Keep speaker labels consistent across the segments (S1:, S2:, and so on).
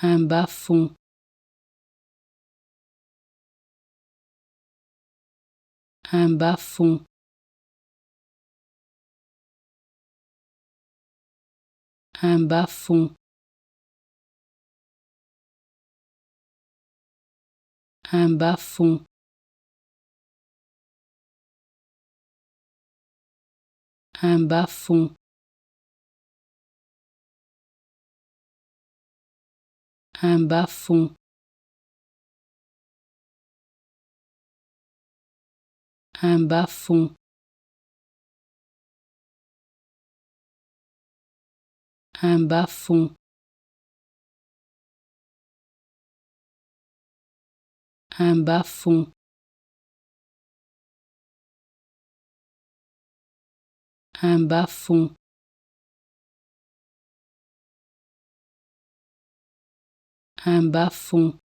S1: un bas-fond, un bas-fond, un bas-fond, un bas-fond, un bas-fond, un bas-fond, un bas-fond, un bas-fond, un bas-fond, un bas-fond, un bas-fond,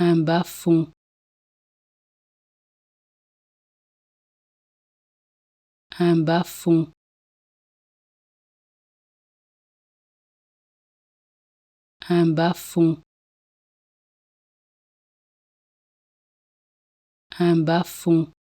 S1: un bas-fond, un bas-fond, un bas-fond, un bas-fond,